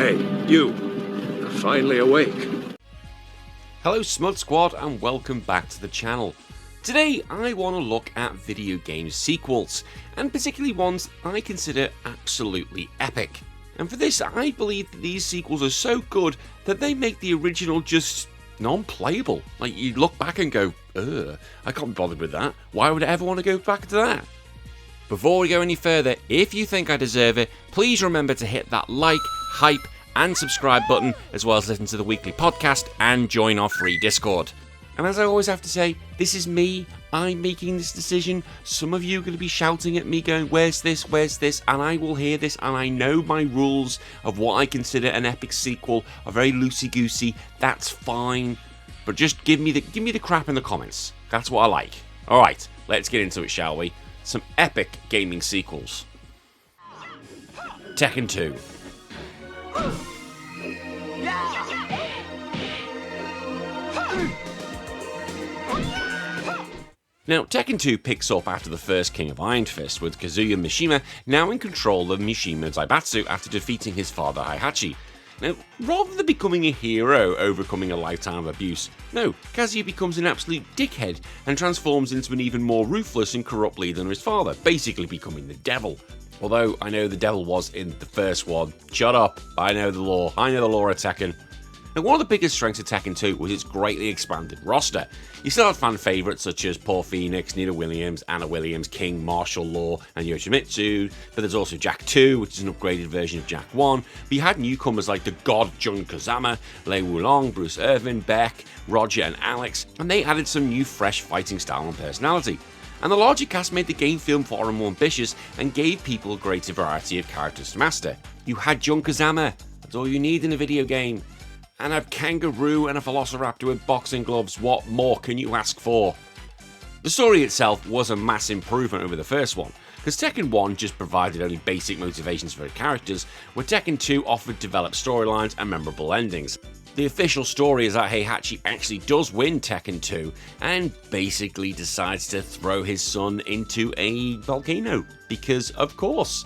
Hey, you. You're finally awake. Hello Smut Squad and welcome back to the channel. Today I want to look at video game sequels, and particularly ones I consider absolutely epic. And for this, I believe that these sequels are so good that they make the original just non-playable. Like, you look back and go, ugh, I can't be bothered with that. Why would I ever want to go back to that? Before we go any further, if you think I deserve it, please remember to hit that like, hype, and subscribe button, as well as listen to the weekly podcast and join our free Discord. And as I always have to say, this is me, I'm making this decision. Some of you are going to be shouting at me going, where's this, and I will hear this, and I know my rules of what I consider an epic sequel are very loosey-goosey. That's fine, but just give me the crap in the comments. That's what I like. Alright, let's get into it, shall we? Some epic gaming sequels. Tekken 2. Now, Tekken 2 picks up after the first King of Iron Fist, with Kazuya Mishima now in control of Mishima Zaibatsu after defeating his father Heihachi. Now, rather than becoming a hero overcoming a lifetime of abuse, no, Kazuya becomes an absolute dickhead and transforms into an even more ruthless and corrupt leader than his father, basically becoming the devil. Although I know the devil was in the first one. Shut up, I know the lore of Tekken. Now, one of the biggest strengths of Tekken 2 was its greatly expanded roster. You still had fan favourites such as Paul Phoenix, Nina Williams, Anna Williams, King, Martial Law, and Yoshimitsu, but there's also Jak 2, which is an upgraded version of Jak 1, but you had newcomers like the God Jun Kazama, Lei Wulong, Bruce Irvin, Beck, Roger and Alex, and they added some new fresh fighting style and personality. And the larger cast made the game feel far and more ambitious and gave people a greater variety of characters to master. You had Jun Kazama, that's all you need in a video game. And a kangaroo and a velociraptor with boxing gloves, what more can you ask for? The story itself was a mass improvement over the first one, because Tekken 1 just provided only basic motivations for the characters, where Tekken 2 offered developed storylines and memorable endings. The official story is that Heihachi actually does win Tekken 2 and basically decides to throw his son into a volcano, because of course.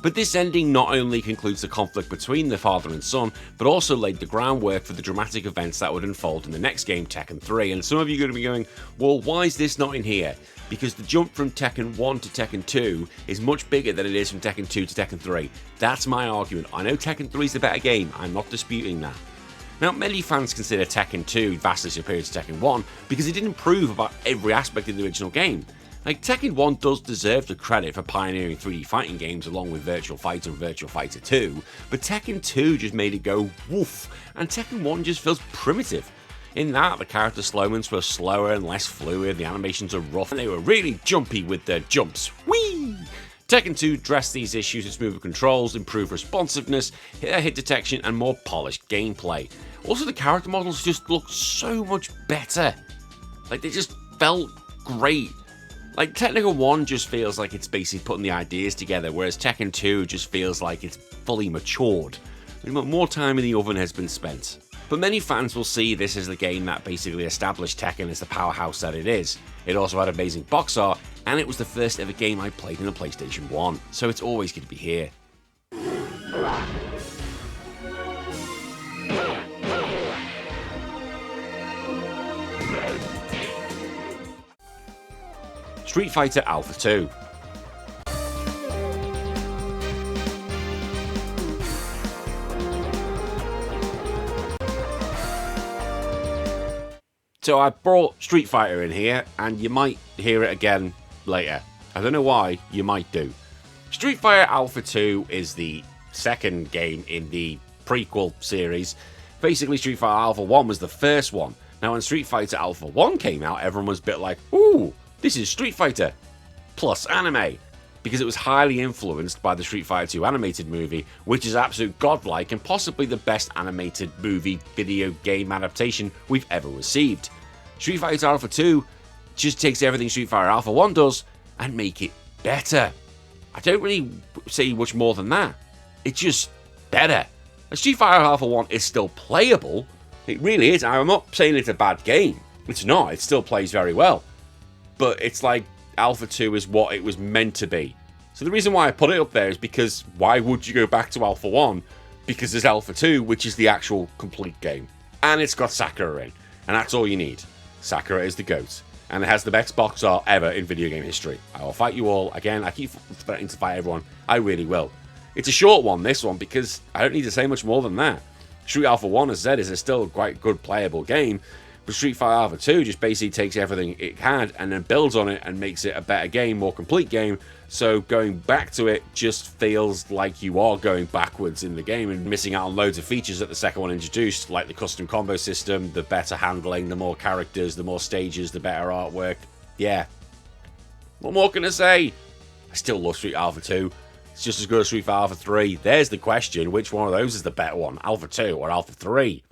But this ending not only concludes the conflict between the father and son, but also laid the groundwork for the dramatic events that would unfold in the next game, Tekken 3. And some of you are going to be going, well, why is this not in here? Because the jump from Tekken 1 to Tekken 2 is much bigger than it is from Tekken 2 to Tekken 3. That's my argument. I know Tekken 3 is the better game, I'm not disputing that. Now, many fans consider Tekken 2 vastly superior to Tekken 1 because it did improve about every aspect of the original game. Like, Tekken 1 does deserve the credit for pioneering 3D fighting games along with Virtual Fighter and Virtual Fighter 2, but Tekken 2 just made it go woof, and Tekken 1 just feels primitive. In that, the character slow-mos were slower and less fluid, the animations are rough, and they were really jumpy with their jumps. Whee! Tekken 2 addressed these issues with smoother controls, improved responsiveness, hit detection, and more polished gameplay. Also, the character models just looked so much better. Like, they just felt great. Like, Tekken 1 just feels like it's basically putting the ideas together, whereas Tekken 2 just feels like it's fully matured. More time in the oven has been spent. But many fans will see this as the game that basically established Tekken as the powerhouse that it is. It also had amazing box art, and it was the first ever game I played in a PlayStation 1, so it's always going to be here. Street Fighter Alpha 2. So I brought Street Fighter in here, and you might hear it again later. I don't know why, you might do. Street Fighter Alpha 2 is the second game in the prequel series. Basically, Street Fighter Alpha 1 was the first one. Now, when Street Fighter Alpha 1 came out, everyone was a bit like, ooh, this is Street Fighter plus anime, because it was highly influenced by the Street Fighter 2 animated movie, which is absolute godlike and possibly the best animated movie video game adaptation we've ever received. Street Fighter Alpha 2 just takes everything Street Fighter Alpha 1 does and make it better. I don't really say much more than that. It's just better. Street Fighter Alpha 1 is still playable. It really is. I'm not saying it's a bad game. It's not. It still plays very well. But it's like Alpha 2 is what it was meant to be. So the reason why I put it up there is because why would you go back to Alpha 1 because there's Alpha 2, which is the actual complete game. And it's got Sakura in. And that's all you need. Sakura is the GOAT. And it has the best box art ever in video game history. I will fight you all. Again, I keep threatening to fight everyone. I really will. It's a short one, this one, because I don't need to say much more than that. Street Alpha 1, as I said, is a still quite good playable game. But Street Fighter Alpha 2 just basically takes everything it had and then builds on it and makes it a better game, more complete game. So going back to it just feels like you are going backwards in the game and missing out on loads of features that the second one introduced, like the custom combo system, the better handling, the more characters, the more stages, the better artwork. Yeah. What more can I say? I still love Street Alpha 2. It's just as good as Street Fighter Alpha 3. There's the question, which one of those is the better one? Alpha 2 or Alpha 3?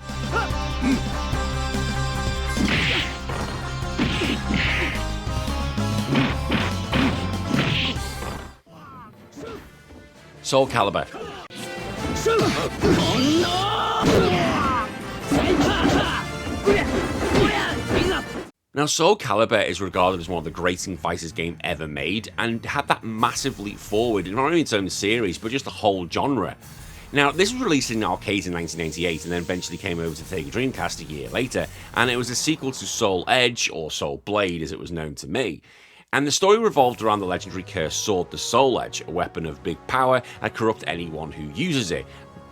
Soulcalibur. Now, Soulcalibur is regarded as one of the greatest fighters game ever made, and had that massive leap forward in not only its own series, but just the whole genre. Now, this was released in arcades in 1998 and then eventually came over to Sega Dreamcast a year later, and it was a sequel to Soul Edge, or Soul Blade as it was known to me. And the story revolved around the legendary cursed sword, the Soul Edge, a weapon of big power and corrupt anyone who uses it.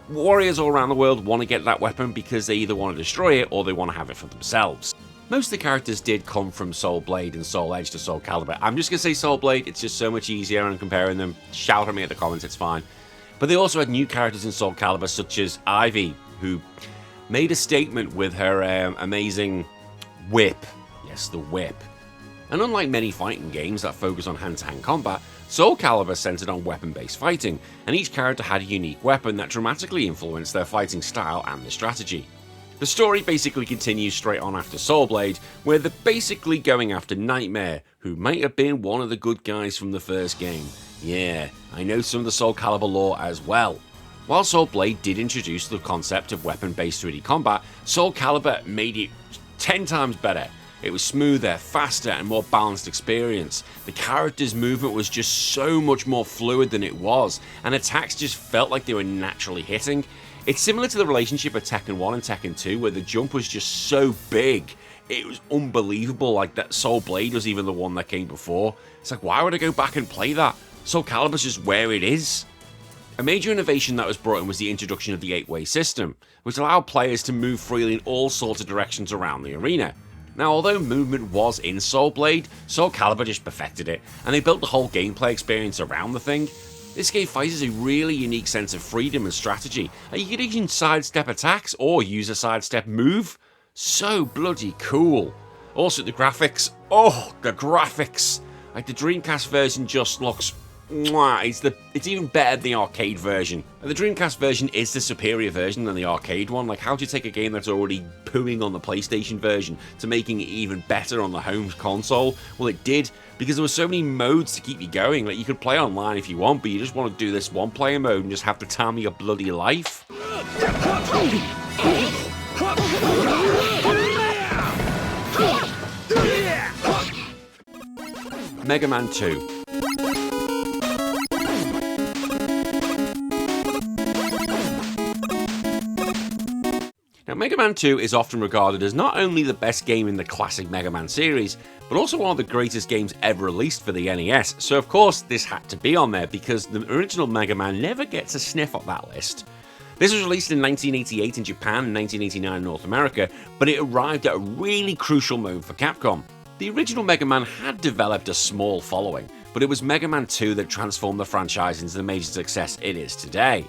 Warriors all around the world want to get that weapon because they either want to destroy it or they want to have it for themselves. Most of the characters did come from Soul Blade and Soul Edge to Soulcalibur. I'm just going to say Soul Blade, it's just so much easier and comparing them. Shout at me at the comments, it's fine. But they also had new characters in Soulcalibur such as Ivy, who made a statement with her amazing whip. Yes, the whip. And unlike many fighting games that focus on hand-to-hand combat, Soulcalibur centered on weapon-based fighting, and each character had a unique weapon that dramatically influenced their fighting style and their strategy. The story basically continues straight on after Soul Blade, where they're basically going after Nightmare, who might have been one of the good guys from the first game. Yeah, I know some of the Soulcalibur lore as well. While Soul Blade did introduce the concept of weapon-based 3D combat, Soulcalibur made it 10 times better. It was smoother, faster, and more balanced experience. The character's movement was just so much more fluid than it was, and attacks just felt like they were naturally hitting. It's similar to the relationship of Tekken 1 and Tekken 2, where the jump was just so big. It was unbelievable, like that Soul Blade was even the one that came before. It's like, why would I go back and play that? Soulcalibur's just where it is. A major innovation that was brought in was the introduction of the 8-way system, which allowed players to move freely in all sorts of directions around the arena. Now, although movement was in Soul Blade, Soulcalibur just perfected it, and they built the whole gameplay experience around the thing. This gave fighters a really unique sense of freedom and strategy, and you could even sidestep attacks or use a sidestep move. So bloody cool. Also, the graphics. Oh, the graphics! Like, the Dreamcast version just looks... It's even better than the arcade version. And the Dreamcast version is the superior version than the arcade one. Like, how do you take a game that's already pooing on the PlayStation version to making it even better on the home console? Well, it did, because there were so many modes to keep you going. Like, you could play online if you want, but you just want to do this one player mode and just have to time your bloody life. Mega Man 2. Now, Mega Man 2 is often regarded as not only the best game in the classic Mega Man series, but also one of the greatest games ever released for the NES, so of course this had to be on there because the original Mega Man never gets a sniff on that list. This was released in 1988 in Japan and 1989 in North America, but it arrived at a really crucial moment for Capcom. The original Mega Man had developed a small following, but it was Mega Man 2 that transformed the franchise into the major success it is today.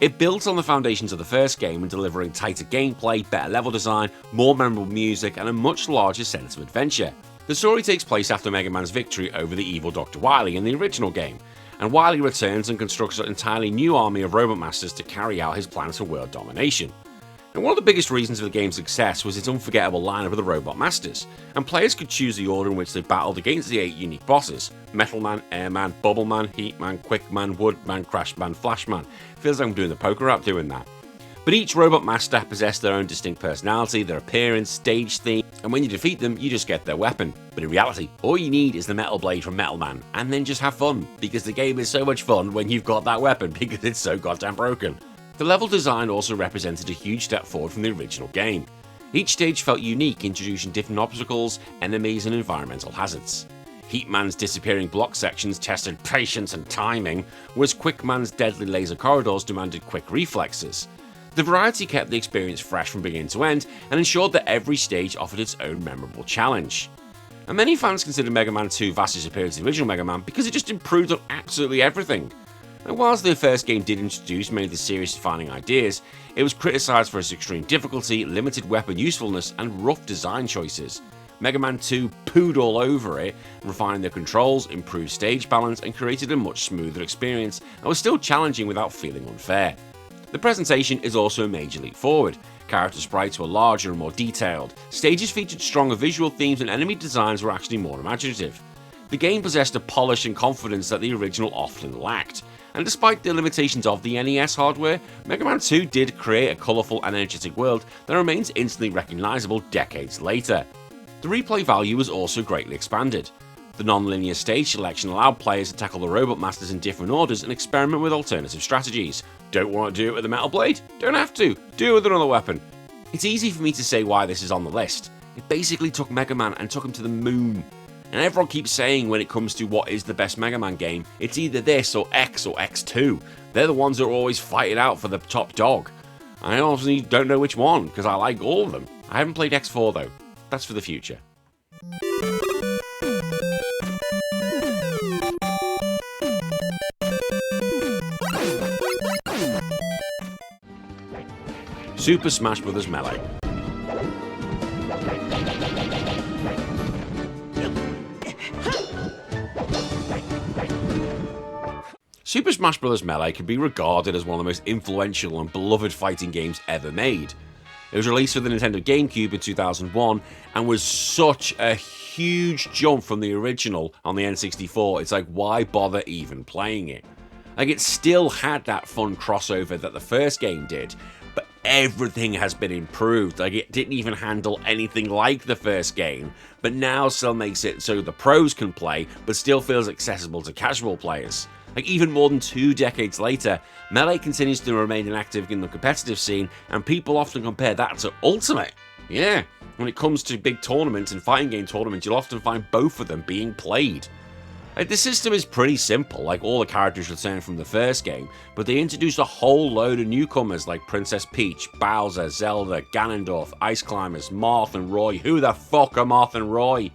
It built on the foundations of the first game in delivering tighter gameplay, better level design, more memorable music, and a much larger sense of adventure. The story takes place after Mega Man's victory over the evil Dr. Wily in the original game, and Wily returns and constructs an entirely new army of Robot Masters to carry out his plans for world domination. And one of the biggest reasons for the game's success was its unforgettable lineup of the Robot Masters, and players could choose the order in which they battled against the 8 unique bosses: Metal Man, Air Man, Bubble Man, Heat Man, Quick Man, Wood Man, Crash Man, Flash Man. Feels like I'm doing the poker app doing that. But each Robot Master possessed their own distinct personality, their appearance, stage theme, and when you defeat them, you just get their weapon. But in reality, all you need is the Metal Blade from Metal Man, and then just have fun, because the game is so much fun when you've got that weapon, because it's so goddamn broken. The level design also represented a huge step forward from the original game. Each stage felt unique, introducing different obstacles, enemies, and environmental hazards. Heatman's disappearing block sections tested patience and timing, whereas Quickman's deadly laser corridors demanded quick reflexes. The variety kept the experience fresh from beginning to end and ensured that every stage offered its own memorable challenge. And many fans consider Mega Man 2 vastly superior to the original Mega Man because it just improved on absolutely everything. And whilst the first game did introduce many of the series-defining ideas, it was criticised for its extreme difficulty, limited weapon usefulness, and rough design choices. Mega Man 2 pooed all over it, refined the controls, improved stage balance, and created a much smoother experience, and was still challenging without feeling unfair. The presentation is also a major leap forward. Character sprites were larger and more detailed, stages featured stronger visual themes, and enemy designs were actually more imaginative. The game possessed a polish and confidence that the original often lacked, and despite the limitations of the NES hardware, Mega Man 2 did create a colourful and energetic world that remains instantly recognisable decades later. The replay value was also greatly expanded. The non-linear stage selection allowed players to tackle the Robot Masters in different orders and experiment with alternative strategies. Don't want to do it with a Metal Blade? Don't have to. Do it with another weapon. It's easy for me to say why this is on the list. It basically took Mega Man and took him to the moon. And everyone keeps saying when it comes to what is the best Mega Man game, it's either this or X2. They're the ones that are always fighting out for the top dog. I honestly don't know which one, because I like all of them. I haven't played X4 though. That's for the future. Super Smash Bros. Melee. Super Smash Bros. Melee can be regarded as one of the most influential and beloved fighting games ever made. It was released for the Nintendo GameCube in 2001 and was such a huge jump from the original on the N64, it's like, why bother even playing it? Like, it still had that fun crossover that the first game did, but everything has been improved. Like, it didn't even handle anything like the first game, but now still makes it so the pros can play, but still feels accessible to casual players. Like, even more than 2 decades later, Melee continues to remain inactive in the competitive scene, and people often compare that to Ultimate. Yeah, when it comes to big tournaments and fighting game tournaments, you'll often find both of them being played. Like, the system is pretty simple, like all the characters return from the first game, but they introduced a whole load of newcomers like Princess Peach, Bowser, Zelda, Ganondorf, Ice Climbers, Marth and Roy. Who the fuck are Marth and Roy?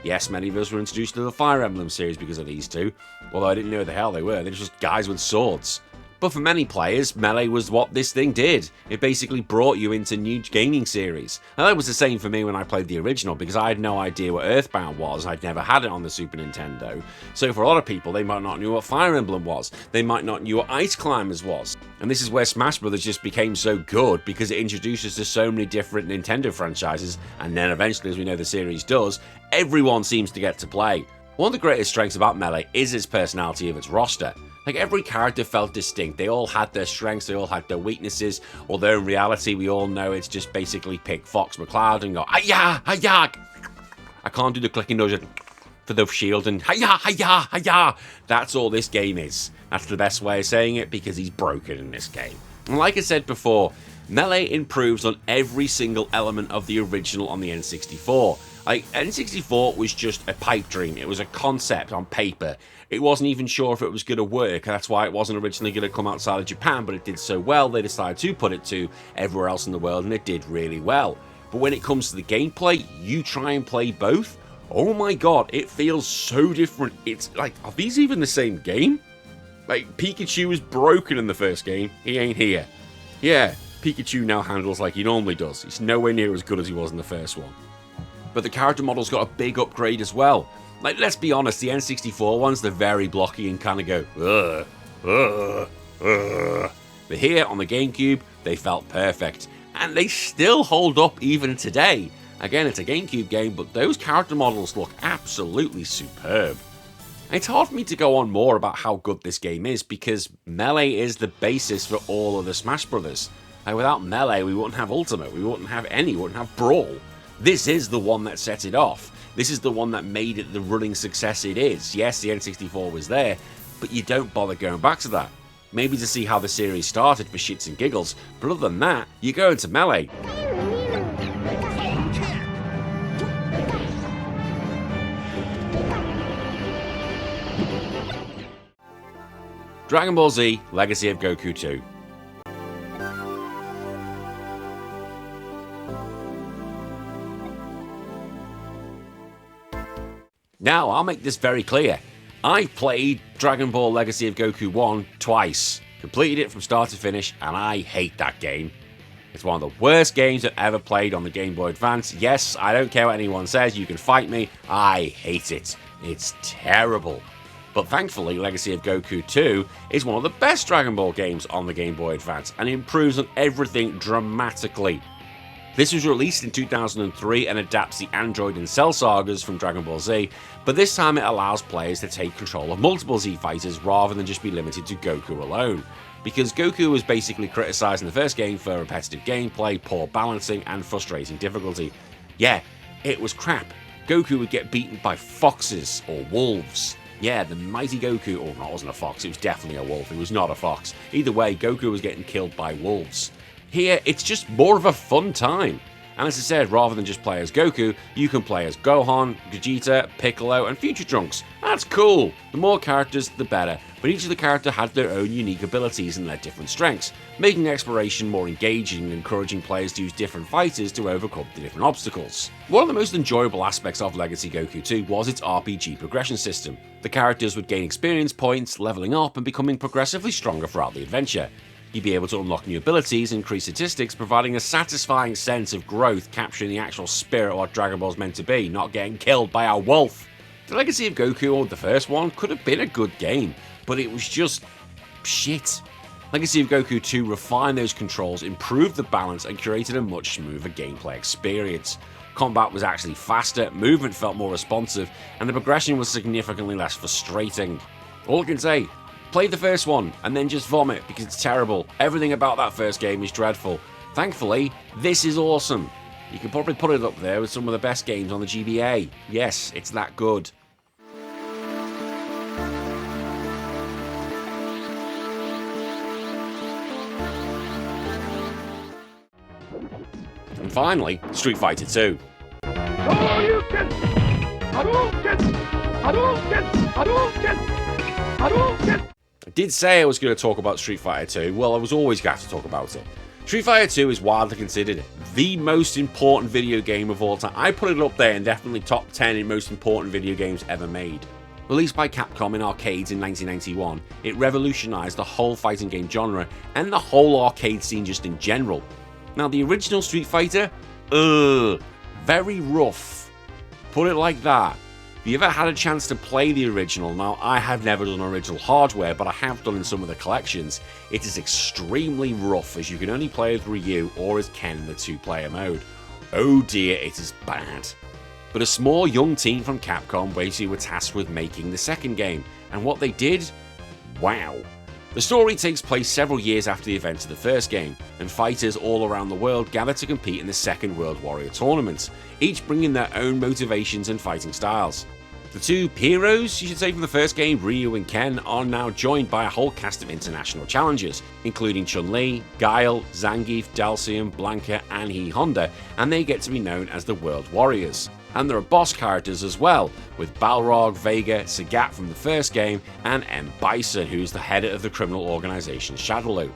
Yes, many of us were introduced to the Fire Emblem series because of these two, although I didn't know who the hell they were, they're just guys with swords. But for many players, Melee was what this thing did. It basically brought you into new gaming series. And that was the same for me when I played the original, because I had no idea what Earthbound was. I'd never had it on the Super Nintendo. So for a lot of people, they might not know what Fire Emblem was. They might not know what Ice Climbers was. And this is where Smash Bros. Just became so good, because it introduced us to so many different Nintendo franchises, and then eventually, as we know the series does, everyone seems to get to play. One of the greatest strengths about Melee is its personality of its roster. Like, every character felt distinct, they all had their strengths, they all had their weaknesses, although in reality we all know it's just basically pick Fox McCloud and go, hi-ya, hi-ya! I can't do the clicking noise for the shield and hi-ya, hi-ya, hi-ya! That's all this game is. That's the best way of saying it, because he's broken in this game. And like I said before, Melee improves on every single element of the original on the N64. Like, N64 was just a pipe dream, it was a concept on paper. It wasn't even sure if it was going to work, that's why it wasn't originally going to come outside of Japan, but it did so well, they decided to put it to everywhere else in the world, and it did really well. But when it comes to the gameplay, you try and play both, oh my god, it feels so different. It's like, are these even the same game? Like, Pikachu was broken in the first game, he ain't here. Yeah, Pikachu now handles like he normally does, he's nowhere near as good as he was in the first one. But the character model's got a big upgrade as well. Like, let's be honest, the N64 ones, they're very blocky and kind of go, But here on the GameCube, they felt perfect. And they still hold up even today. Again, it's a GameCube game, but those character models look absolutely superb. It's hard for me to go on more about how good this game is, because Melee is the basis for all of the Smash Brothers. Like, without Melee, we wouldn't have Ultimate, we wouldn't have any, we wouldn't have Brawl. This is the one that set it off. This is the one that made it the running success it is. Yes, the N64 was there, but you don't bother going back to that. maybe to see how the series started for shits and giggles, but other than that, you go into Melee. Dragon Ball Z Legacy of Goku 2. Now, I'll make this very clear. I played Dragon Ball Legacy of Goku 1 twice, completed it from start to finish, and I hate that game. It's one of the worst games I've ever played on the Game Boy Advance. Yes, I don't care what anyone says, you can fight me, I hate it. It's terrible. But thankfully, Legacy of Goku 2 is one of the best Dragon Ball games on the Game Boy Advance, and improves on everything dramatically. This was released in 2003 and adapts the Android and Cell sagas from Dragon Ball Z, but this time it allows players to take control of multiple Z fighters rather than just be limited to Goku alone. Because Goku was basically criticised in the first game for repetitive gameplay, poor balancing, and frustrating difficulty. Yeah, it was crap. Goku would get beaten by foxes or wolves. Yeah, the mighty Goku, oh no, it wasn't a fox, it was definitely a wolf, it was not a fox. Either way, Goku was getting killed by wolves. Here, it's just more of a fun time. And as I said, rather than just play as Goku, you can play as Gohan, Vegeta, Piccolo, and Future Trunks. That's cool! The more characters, the better, but each of the characters had their own unique abilities and their different strengths, making exploration more engaging and encouraging players to use different fighters to overcome the different obstacles. One of the most enjoyable aspects of Legacy Goku 2 was its RPG progression system. The characters would gain experience points, leveling up and becoming progressively stronger throughout the adventure. You'd be able to unlock new abilities and increase statistics, providing a satisfying sense of growth, capturing the actual spirit of what Dragon Ball's meant to be, not getting killed by a wolf. The Legacy of Goku, or the first one, could have been a good game, but it was just shit. Legacy of Goku 2 refined those controls, improved the balance, and created a much smoother gameplay experience. Combat was actually faster, movement felt more responsive, and the progression was significantly less frustrating. All I can say, play the first one, and then just vomit because it's terrible. Everything about that first game is dreadful. Thankfully, this is awesome. You can probably put it up there with some of the best games on the GBA. Yes, it's that good. And finally, Street Fighter 2. Hadouken! Hadouken! Hadouken! Hadouken! Hadouken! I did say I was going to talk about Street Fighter 2, well I was always going to talk about it. Street Fighter 2 is widely considered the most important video game of all time. I put it up there and definitely top 10 in most important video games ever made. Released by Capcom in arcades in 1991, it revolutionised the whole fighting game genre and the whole arcade scene just in general. Now the original Street Fighter, very rough. Put it like that. If you ever had a chance to play the original, now I have never done original hardware, but I have done in some of the collections, it is extremely rough as you can only play as Ryu or as Ken in the 2-player mode. Oh dear, it is bad. But a small young team from Capcom basically were tasked with making the second game, and what they did? Wow. The story takes place several years after the events of the first game, and fighters all around the world gather to compete in the second World Warrior Tournament, each bringing their own motivations and fighting styles. The two heroes, you should say, from the first game, Ryu and Ken, are now joined by a whole cast of international challengers, including Chun-Li, Guile, Zangief, Dalcium, Blanca, and He Honda, and they get to be known as the World Warriors. And there are boss characters as well, with Balrog, Vega, Sagat from the first game, and M. Bison, who's the head of the criminal organisation Shadowloo.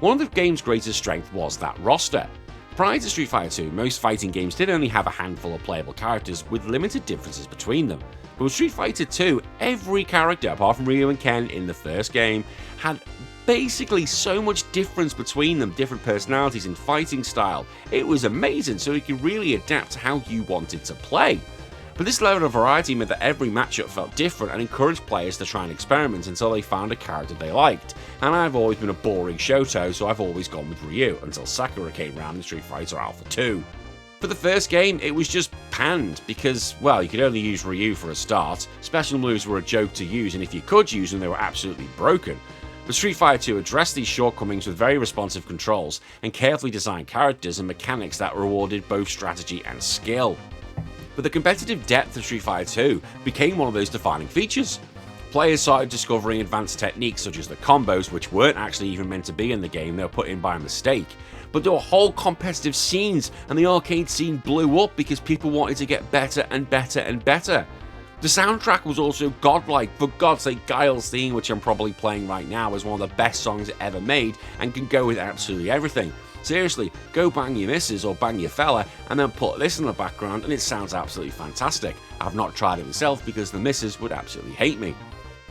One of the game's greatest strengths was that roster. Prior to Street Fighter 2, most fighting games did only have a handful of playable characters with limited differences between them. But with Street Fighter 2, every character, apart from Ryu and Ken in the first game, had basically so much difference between them, different personalities and fighting style. It was amazing, so you could really adapt to how you wanted to play. But this level of variety meant that every matchup felt different and encouraged players to try and experiment until they found a character they liked. And I've always been a boring Shoto, so I've always gone with Ryu, until Sakura came around in Street Fighter Alpha 2. For the first game, it was just panned because, well, you could only use Ryu for a start, special moves were a joke to use, and if you could use them, they were absolutely broken. But Street Fighter 2 addressed these shortcomings with very responsive controls and carefully designed characters and mechanics that rewarded both strategy and skill. But the competitive depth of Street Fighter 2 became one of those defining features. Players started discovering advanced techniques such as the combos, which weren't actually even meant to be in the game, they were put in by mistake. But there were whole competitive scenes, and the arcade scene blew up because people wanted to get better and better and better. The soundtrack was also godlike. For God's sake, Guile's theme, which I'm probably playing right now, is one of the best songs ever made and can go with absolutely everything. Seriously, go bang your missus or bang your fella and then put this in the background and it sounds absolutely fantastic. I've not tried it myself because the missus would absolutely hate me.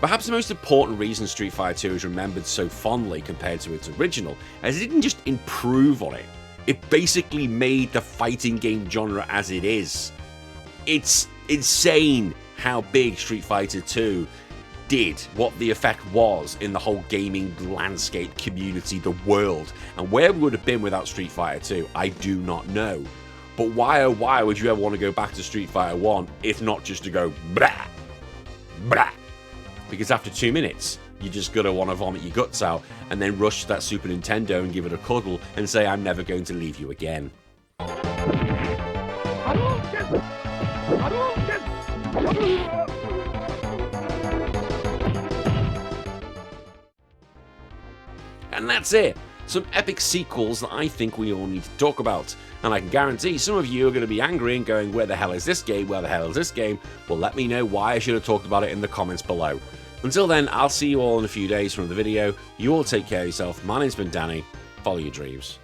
Perhaps the most important reason Street Fighter 2 is remembered so fondly compared to its original is it didn't just improve on it, it basically made the fighting game genre as it is. It's insane how big Street Fighter 2 did, what the effect was in the whole gaming landscape, community, the world, and where we would have been without Street Fighter 2, I do not know. But why oh why would you ever want to go back to Street Fighter 1 if not just to go blah, blah? Because after 2 minutes, you're just gonna want to vomit your guts out and then rush to that Super Nintendo and give it a cuddle and say, I'm never going to leave you again. And that's it. Some epic sequels that I think we all need to talk about. And I can guarantee some of you are going to be angry and going, where the hell is this game? Where the hell is this game? Well, let me know why I should have talked about it in the comments below. Until then, I'll see you all in a few days from the video. You all take care of yourself. My name's been Danny. Follow your dreams.